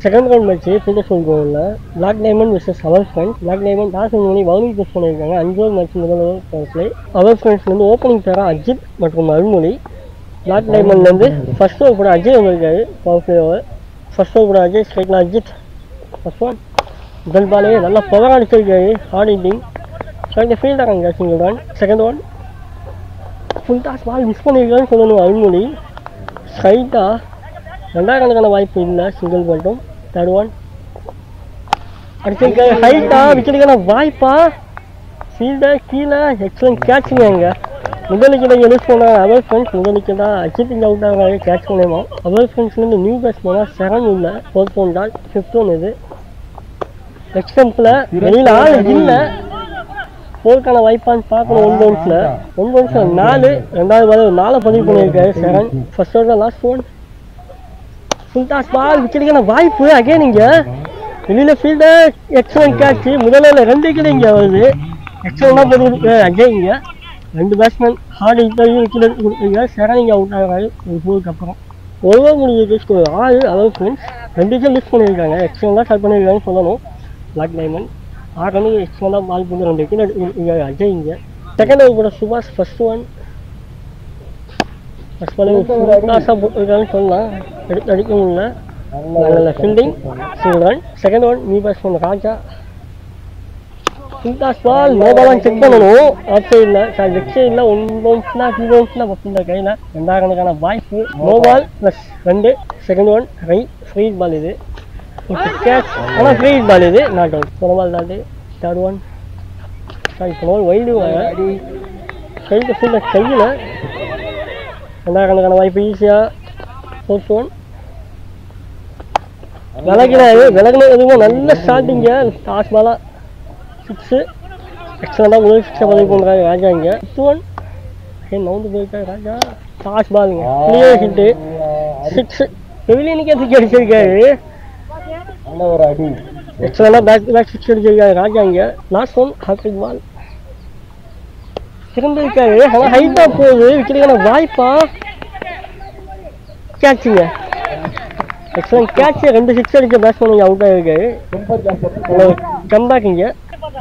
Second round match Petersburg கோவில் black diamond vs our friends. Black diamond toss பண்ணி bowling choose பண்ணியிருக்காங்க. 5 over match முதல் over play. Our ஃப்ரெண்ட்ஸ்லேருந்து opening பேரா அஜித் மற்றும் அருள்மொழி. பிளாக் டைமண்ட்லேருந்து ஃபர்ஸ்ட் ஓவர் கூட அஜய் வந்திருக்காரு. Power play over first over கூட அஜய் ஸ்ட்ரைக்கில் அஜித் ஃபர்ஸ்ட் ஒன் முதல் பாலே நல்லா பவர் அடிச்சிருக்காரு. ஹார்ட் ஹிட்டிங் ஸ்ட்ரைக்கில் ஃபீல்ட் ஆகாங்க single run. Second one full toss ball miss பண்ணியிருக்காருன்னு சொல்லணும் அருள்மொழி. ஸ்ட்ரைட்டாக ரெண்டாவது கணக்கான வாய்ப்பு இல்லை, சிங்கிள் மட்டும். தேர்ட் ஒன் அடிச்சிருக்காரு ஹைட்டாக விக்கெட்டுக்கான வாய்ப்பா ஃபீல்டர் கீழே எக்ஸலன்ட் கேட்சுங்க. அங்கே முதல் விக்கெட்டை யூஸ் பண்ணாங்க அவர் ஃப்ரெண்ட்ஸ். முதல் விக்கெட்டாக அஜித் இங்கே அவுட் ஆகிறாரு கேட்ச் பண்ணிடுவோம். அவர் ஃப்ரெண்ட்ஸ்லேருந்து நியூ பேட்ஸ் போனால் 7 இல்லை 4 போன் டால் 5th ஒன். இது எக்ஸ்டம்பில் வெளியில் ஆள் இல்லை, போருக்கான வாய்ப்பான்னு பார்க்கணும். 1 பவுன்ஸில் 1 பவுன்ஸில் 4. ரெண்டாவது பால் 4 பதிவு பண்ணியிருக்காரு 7. First over last one full toss ball விக்கெட்டுக்கான வாய்ப்பு. அகைன் இங்கே வெளியில் ஃபீல்டர் எக்ஸலன்ட் கேட்ச். முதல்ல 2 விக்கெட் இங்கே வருது. எக்ஸலண்டாக போட்டு அஜய் இங்கே 2 பேட்ஸ்மேன் ஹார்ட் ஹிட்டரையும் விக்கெட் கொடுத்துருக்காரு. 7 இங்கே அவுட் ஆகிறாரு ஒரு போருக்கு அப்புறம். ஓவர் முடிஞ்சு ஸ்கோர் 6. அதாவது ஃப்ரெண்ட்ஸ் 2 விக்கெட் மிஸ் பண்ணியிருக்காங்க. எக்ஸலண்டாக ஸ்டார்ட் பண்ணியிருக்காங்கன்னு சொல்லணும். பிளாக் டைமண்ட் 6 ரன்னுக்கு எக்ஸலண்டாக பால் போட்டு 2 விக்கெட் எடுத்துருக்காரு அஜய் இங்கே. செகண்ட் ஓவர் கூட சுபாஷ் ஃபர்ஸ்ட் ஒன் ஃபர்ஸ்ட் பால் கிளாஸாக போட்டிருக்காருன்னு சொல்லலாம். எடுத்து அடிக்க முடியல. நல்ல fielding single run. Second one new batsman Raja full toss ball no பாலான்னு செக் பண்ணணும். ஆஃப் சைடில் சாரி லெஃப்ட் சைடில் 1 பவுன்ஸ்னா 2 பவுன்ஸ்னா பசங்க கையில். ரெண்டாவது கணக்கான வாய்ப்பு. No ball plus 2. Second one free ball. இது கேட்ச் ஆனால் ஃப்ரீ பால். இது நாட் அவுட். போன பால் தாண்டி. தேர்ட் ஒன் சாரி போன பால் வைடு கையில் ஃபீல்டர் கையில். ரெண்டாவது கணக்கான வாய்ப்பு ஈஸியாக. Fourth one விலகினாரு. விலகினது எதுவும் நல்ல ஸ்டார்டிங்க. டாஸ் பாலாக 6. எக்ஸலண்டாக முதல் 6 பதிவு பண்ணுறாரு ராஜா இங்கே. 5th ஒன் நவுந்து போயிருக்காரு ராஜா. டாஸ் பாலுங்க கிளியர் ஹிட்டு 6. பெவிலியனுக்கே தூக்கி அடிச்சிருக்காரு. ஒரு அடி எக்ஸலண்டாக பேக் 6 அடிச்சிருக்காரு ராஜா இங்கே. லாஸ்ட் ஒன் ஹார்ட் பால் திரும்பிருக்காரு. ஆனால் ஹைட்டாக போகுது. விக்கெட்டுக்கான வாய்ப்பா கேட்சுங்க. Excellent catch. 2 6 அடிச்ச பேட்ஸ்மேன் இங்கே அவுட் ஆகிருக்காரு. கம்பேக் இங்கே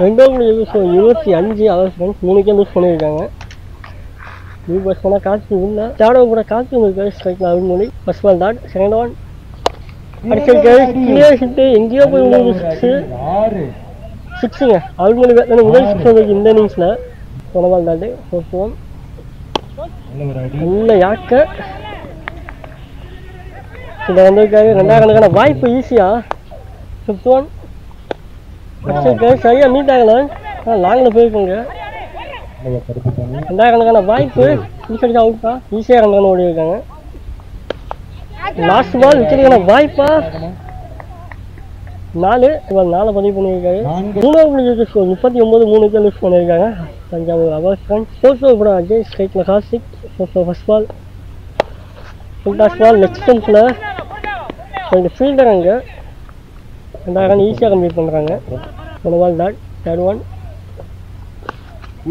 2 over 25 our friends 3 wicket lose பண்ணியிருக்காங்க. நியூ பேட்ஸ்மேனாக கார்த்தி இல்லை. தேர்ட் ஓவர் கூட கார்த்தி இருக்காரு ஸ்ட்ரைக்கில் Arulmozhi. First ball dot. Second one அடிச்சிருக்காரு கிளியர் ஹிட்டு. எங்கேயோ போய் 6ங்க அருள்மொழி பேட்ஸ்மேன் முதல் 6 வந்திருக்கு இந்த இன்னிங்ஸில். போன பால் டாட்டு. ஃபோர்த் ஒன் நல்ல யாக்க இதில் வந்திருக்காரு. ரெண்டாவது கணக்கான வாய்ப்பு ஈஸியாக. 5th ஒன் அடிச்சிருக்காரு சரியாக மீட் ஆகலை. லாங்கில் போயிருக்கோங்க. ரெண்டாவது கணக்கான வாய்ப்பு ஈஸியாக அவுட்டா ஈஸியாக 2 ரன் ஓடி இருக்காங்க. லாஸ்ட் பால் விக்கெட்டுக்கான வாய்ப்பா 4. இவர் 4 பதிவு பண்ணியிருக்காரு. 3 ஓவர் ஸ்கோர் 39. 3 விக்கெட் லூஸ் பண்ணியிருக்காங்க தஞ்சாவூர் அவர் ஃப்ரெண்ட்ஸ். ஃபோர்த் ஓவர் கூட அஜய் ஸ்ட்ரைக்கில் Karthik. First ball full toss ball next ஸ்டம்பில் கொஞ்சம் ஃபீல்டர் அங்கே 2 ரன் ஈஸியாக கம்ப்ளீட் பண்ணுறாங்க. 1 பால் டாட். தேர்ட் ஒன்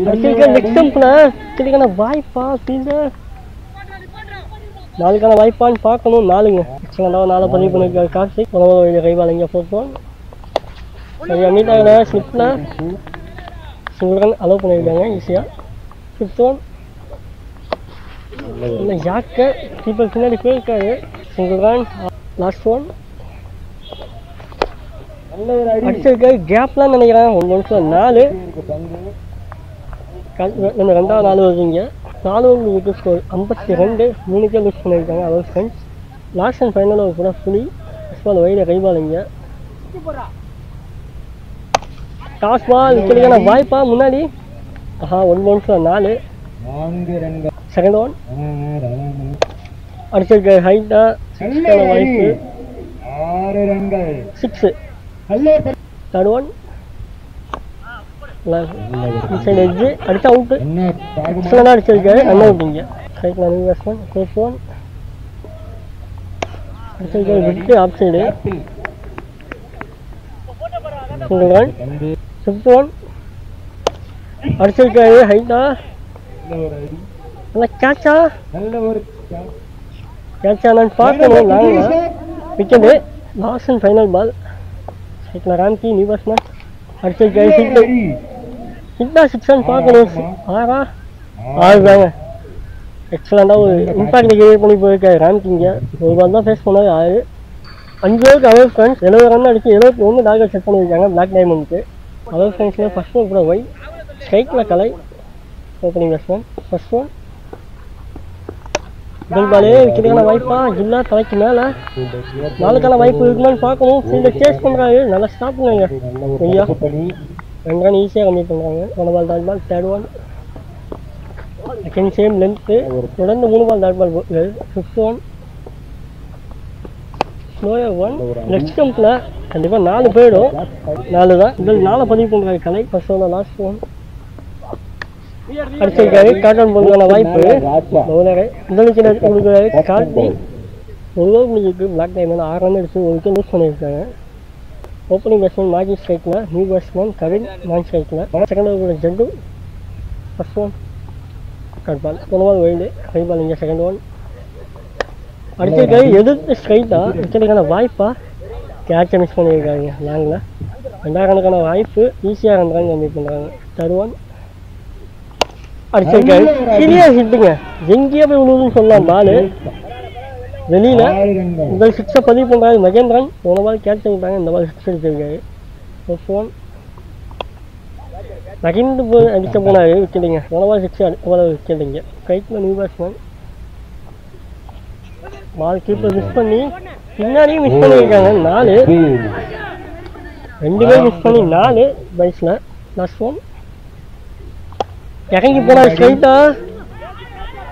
அடிச்சிருக்க நெக்ஸ்ட் ஸ்டம்பில் விக்கெட்டுக்கான வாய்ப்பா ஃபீல்டர் 4க்கான வாய்ப்பான்னு பார்க்கணும். 4ங்க எக்ஸலண்டாக 4 பதிவு பண்ணியிருக்காரு கார்த்திக். 1 ஓவர் கைவால் இங்கே. ஃபோர்த் ஒன் சரியாக மீட் ஆகலை. ஸ்லிப்பில் சிங்கிள் ரன் அலோவ் பண்ணியிருக்காங்க ஈஸியாக. 5th ஒன் இல்லை யாக்க கீப்பர் பின்னாடி போயிருக்காரு. Single run. லாஸ்ட் ஒன் அடிச்சிருக்காரு கேப்லாம் நினைக்கிறேன். 1 பவுன்ஸில் 4. ரெண்டாவது 4 வருவீங்க. 4 over wicket score 52. 3 wicket lose பண்ணியிருக்காங்க அவர் friends. Last and final over கூட புலி ஃபர்ஸ்ட் பால் வைட கைபால் இங்கே. டாஸ் பால் விக்கெட்டுக்கான வாய்ப்பா முன்னாடி. 1 பவுன்ஸில் 4. செகண்ட் ஒன் அடிச்சிருக்காரு ஹைட்டாக 6க்கான வாய்ப்பு 6. தேர்ட் ஒன் சைடு எட்ஜு அடிச்சா அவுட்டு. எக்ஸலண்டாக அடிச்சிருக்காரு. ரன் அவுட் இங்கே. ஸ்ட்ரைக்கில் நியூ பேட்ஸ்மேன். ஃபோர்த் ஒன் அடிச்சிருக்காரு விட்டு off side single run. 5th one அடிச்சிருக்காரு ஹைட்டாக நல்லா கேட்சா நல்ல ஒரு கேட்சா நான் பார்க்கணும் நாங்கள் wicket last and final ball cycle Ramki new batsman அடுத்த ஹிட்டா சிக்ஸான்னு பார்க்கணும் ஆறா ஆறு தாங்க எக்ஸலண்டாக ஒரு இம்பாக்ட் கிரியேட் பண்ணி போயிருக்காரு ராம்கிங்க ஒரு பால் தான் ஃபேஸ் பண்ணாரு 6 5 ஓவருக்கு அவர் ஃப்ரெண்ட்ஸ் 70 ரன் அடிச்சு 71 டார்கெட் செட் பண்ணியிருக்காங்க பிளாக் டைமண்ட்க்கு அவர் ஃப்ரெண்ட்ஸில் ஃபர்ஸ்ட் ஓவர் கூட ஒய் ஸ்ட்ரைக்கில் கலை ஓப்பனிங் பேட்ஸ்மேன் ஃபர்ஸ்ட் ஒன் முதல் பாலே விற்கிறதுக்கான வாய்ப்பா இல்லை தலைக்கு மேலே நாளுக்கான வாய்ப்பு இருக்குமான்னு பார்க்கணும் ஃபீல்டை சேஸ் பண்ணுறாரு நல்லா ஸ்டாப் பண்ணுங்க ஐயா 2 ரன் ஈஸியாக கம்ப்ளீட் பண்ணுறாங்க 1 ball dot ball third one second same length தொடர்ந்து 3 ball dot ball fifth one slower one next ஸ்டம்பில் கண்டிப்பாக 4 போயிடும் 4 தான் இதில் 4 பதிவு பண்ணுறாரு Kalai first one last one அடிச்சிருக்காரு காட்டன் பண்ணுறதுக்கான வாய்ப்பு பவுலரு முதலில் கொடுக்குறாரு கார்த்தி ஒரு ஓவர் முடிஞ்சிருக்கு பிளாக் டைமண்ட் 6 ரன் அடிச்சு ஒரு விக்கெட் லூஸ் பண்ணியிருக்காங்க ஓப்பனிங் பேட்ஸ்மேன் மாஜி ஸ்ட்ரைக்கில் நியூ பேட்ஸ்மேன் கவின் நான் ஸ்ட்ரைக்கில் செகண்ட் ஓவர் ஜெண்டு first one cut ball 1 ball wild high ball இங்கே செகண்ட் ஒன் அடிச்சிருக்காரு எதிர்த்து ஸ்ட்ரைட்டாக விக்கெட்டுக்கான வாய்ப்பாக கேட்சை மிஸ் பண்ணியிருக்காங்க லாங்கில் 2 ரனுக்கான வாய்ப்பு ஈஸியாக 2 ரன் கம்ப்ளீட் பண்ணுறாங்க தேர்ட் ஒன் அடிச்சிருக்காரு கிளியர் ஹிட்டுங்க எங்கேயோ போய் விழுவுதுன்னு சொல்லலாம் பால் வெளியில் முதல் 6 பதிவு பண்ணுறாரு மகேந்திரன் 1 பால் கேட்ச் பண்ணிட்டாங்க இந்த பால் 6 அடிச்சிருக்காரு ஃபர்ஸ்ட் ஒன் நகிந்து போய் அடிக்க போனாரு விக்கெட்டுங்க 1 பால் 6 அடுத்த பால் விக்கெட்டுங்க கைட்டில் new batsman ball keeper miss பண்ணி பின்னாடியும் மிஸ் பண்ணியிருக்காங்க 4 2 பேர் மிஸ் பண்ணி 4 பைஸில் லாஸ்ட் ஒன் இறங்கி போனால் ஸ்ட்ரைட்டாக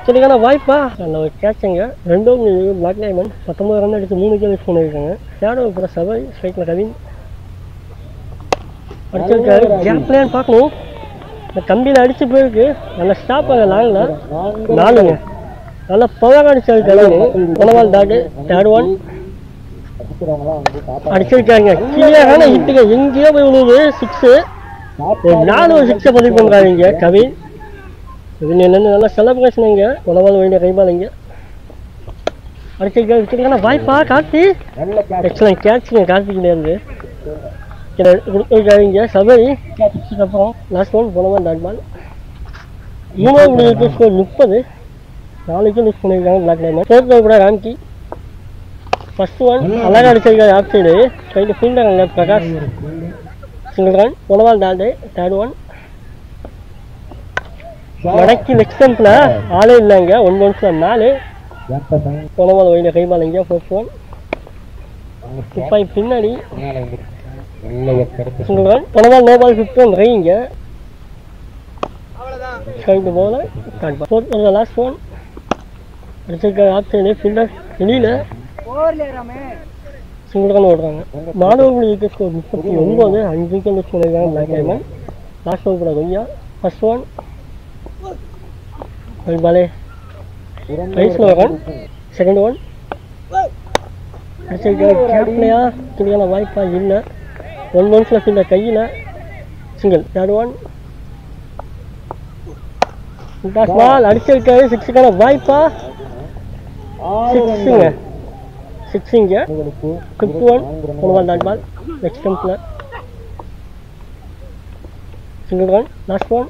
சரிக்கான வாய்ப்பா நல்ல ஒரு கேட்சுங்க 2 ஓவர் பிளாக் டைமண்ட் 19 ரன் அடிச்சு 3 விக்கெட் மிஸ் பண்ணியிருக்காங்க தேர்ட் ஓவர் கூட சபை ஸ்ட்ரைக்கில் கவின் அடிச்சிருக்காரு கேப்லேன்னு பார்க்கணும் இந்த கம்பியில் அடிச்சு போயிருக்கு நல்லா ஸ்டாப் ஆக லாங்கில் 4ங்க நல்லா பவர் அடிச்சாரு கலவு 1 பால் டாட்டு தேர்ட் ஒன் அடிச்சிருக்காங்க கிளியரான ஹிட்டுங்க எங்கேயோ போய் விழுவுது 6 ஒரு 4 ஒரு 6 பதிவு பண்ணுறாரு இங்கே கவின் இதுலேருந்து நல்லா செலப்ரேஷன் இங்கே 1 பால் வேண்டிய கைபால் இங்கே அடிச்சிருக்காரு வாய்ப்பா கார்த்தி எக்ஸலன்ட் கேட்சுங்க கார்த்திகிலேருந்து கொடுத்துருக்காரு இங்கே சபை அப்புறம் last one 1 ball dot ball 3 over score 30 4 wicket miss பண்ணியிருக்காங்க பிளாக் டைமண்ட் ஃபோர்த் ஓவர் கூட ராம்கி ஃபர்ஸ்ட் ஒன் அழகாக அடிச்சிருக்காரு ஆஃப் சைடு ஸ்ட்ரைட்டு ஃபீல்டர் அங்கே பிரகாஷ் சிங்கிள் ரன் 1 பால் டாட்டு தேர்ட் ஒன் வடக்கி லெக் ஸ்டம்பில் ஆளே இல்லைங்க 1 பவுன்ஸில் 4 1 பால் வைடிய கைபால் இங்கே ஃபர்ஸ்ட் ஒன் துப்பாய் பின்னாடி single run 1 ball no ball 5th one ரைங்க ஸ்ட்ரைட்டு போல dot ball fourth over last one அடிச்சிருக்காரு ஆஃப் சைடு ஃபீல்டர் வெளியில் சிங்கிள் ரன் ஓடுறாங்க 4 over wicket score 39 5 wicket miss பண்ணியிருக்காங்க பிளாக் டைமண்ட் லாஸ்ட் ஓவர் கூட கொய்யா ஃபர்ஸ்ட் ஒன் பாலே ரைஸில் ரன் செகண்ட் ஒன் அடிச்சிருக்காரு கேப்லையா கிளியான வாய்ப்பா இல்லை 1 பவுன்ஸில் ஃபீல்டர் கையில் சிங்கிள் தேர்ட் ஒன் பால் அடிச்சிருக்காரு 6க்கான வாய்ப்பா 6ங்க 6 இங்கே 5th one 1 ball dot ball next ஸ்டம்பில் single run last one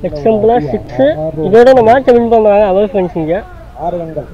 next ஸ்டம்பில் 6 இதோட இந்த மேட்சை வின் பண்ணுறாங்க அவர் ஃப்ரெண்ட்ஸ் இங்கே 6 ரன்கள்